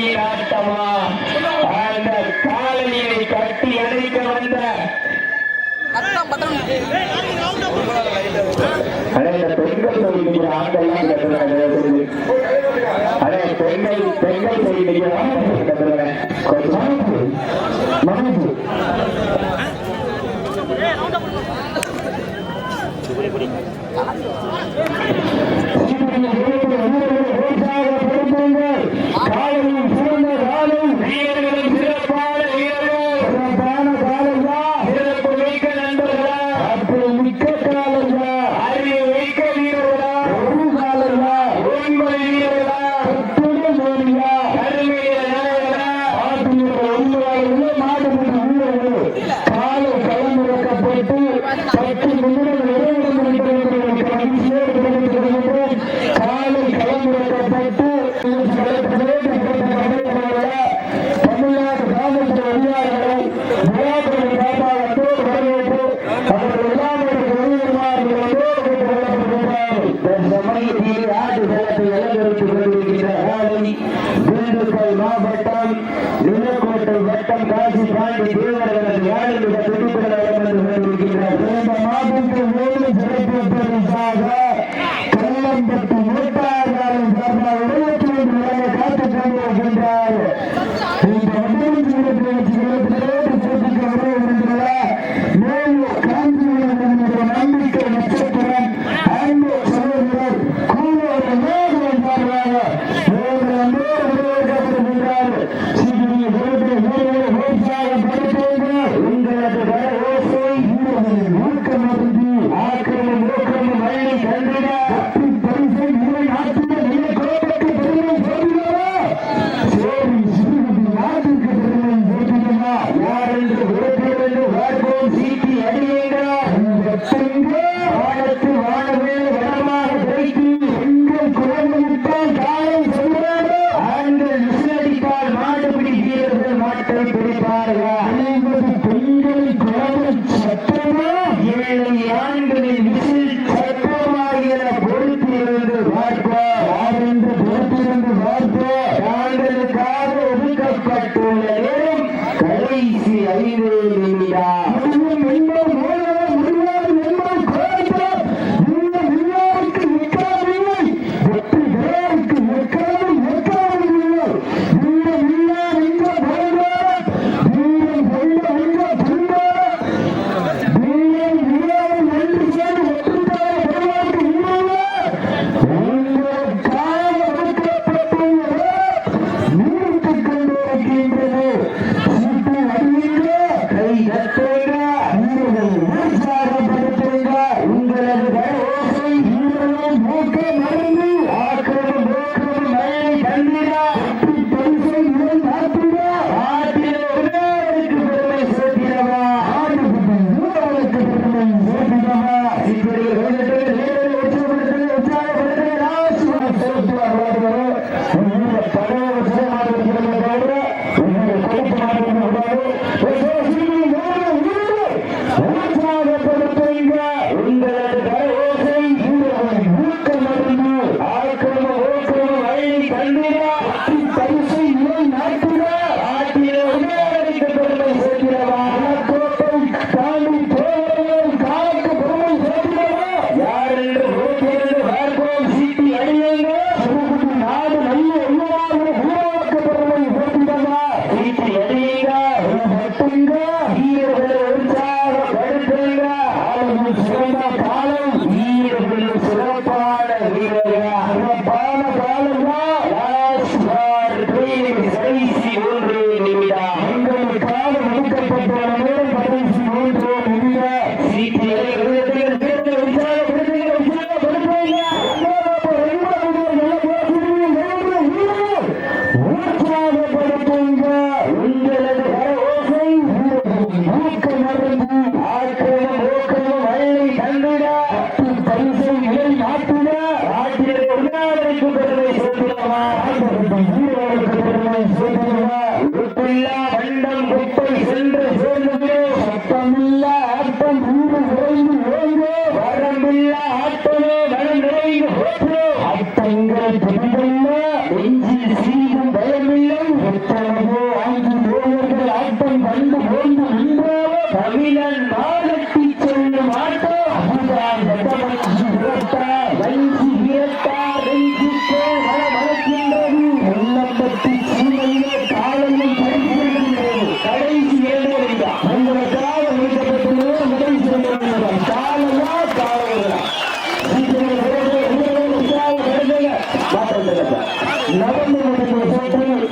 காலனியின் ஆட்டமா அந்த காலனியை கட்டி அழைக்க வந்த பெண்கள் செய்கிற ஆட்டெல்லாம் அதே பெண்கள் செய்கிற மனசு காலையும் சிறந்த காலம் வீரர்களும் சிறப்பான வீரர்கள் சிறப்பான காலையா சிறப்பு மிக்க நண்பர்களா அப்படி மிக்க காலையா அறிவு மிக்க வீரர்களா ஒரு காலையா ஒன்பது வீரர்களா ஒத்துடன் மோனியா கருமைய நாயகரா ஆசிரியர்கள் உள்ள மாடுபடி வீரர்கள் காலை களமிறக்கப்பட்டு 10 நிமிடங்கள் காலை களமிறக்கப்பட்டு தமிழ்நாடு காவல்துறை அதிகாரிகளை விழாக்களை காப்பாற்றோடு வரவேற்று அவர்கள் சமயத்தில் ஆட்டு களத்தை அலங்கரித்துக் கொண்டிருக்கின்ற காலை திண்டுக்கல் மாவட்டம் நிலக்கோட்டை வட்டம் காசி பாண்டி தேவர்கள் யாழில் துடிப்புகள் வளர்ந்து கொண்டிருக்கின்றார். இந்த மாதத்தில் வேறு சிறப்பு பரிசாக கல்லம்பட்டி மூட்டாளர்களின் சார்பாக 23 நிலையை காத்துக் கொண்டிருக்கின்றார். இந்த நம்பிக்கை நட்சத்திரம் அன்பு சகோதரர் கூலோடு மேலும் சார்பாக உங்களது வர ஓசை ஊக்கமருந்து ஆக்கிரமம் ஊக்கமும் வள்ளி கண்டிட பரிசை முறை நாட்டிய நிலக்கோட்டை பெருமை சொல்கிறா சோழி சிறுகுடி நாட்டிற்கு பெருமை சொல்கிறா யார் என்று உழைப்பது வார்ப்போம் சீட்டி அடியேங்கா வானத்து வானவேல் வனமாக வைத்து எங்கள் குழந்தையிட்டால் காலை சொல்கிறாரோ ஆண்கள் விசிலடிப்பால் மாடுபிடி வீரர்கள் மாட்டை பிடிப்பார்கள். பெண்களை குழந்தை சட்டமா ஏழை ஆண்களின் விசில் சட்டமாகிய பொறுத்திருந்து பார்ப்போம் யார் என்று பொறுத்திருந்து பார்ப்போம். தாங்களுக்காக ஒதுக்கப்பட்டுள்ள நேரம் கடைசி 5 நிமிடம். நடந்து முடிந்த சுற்றில்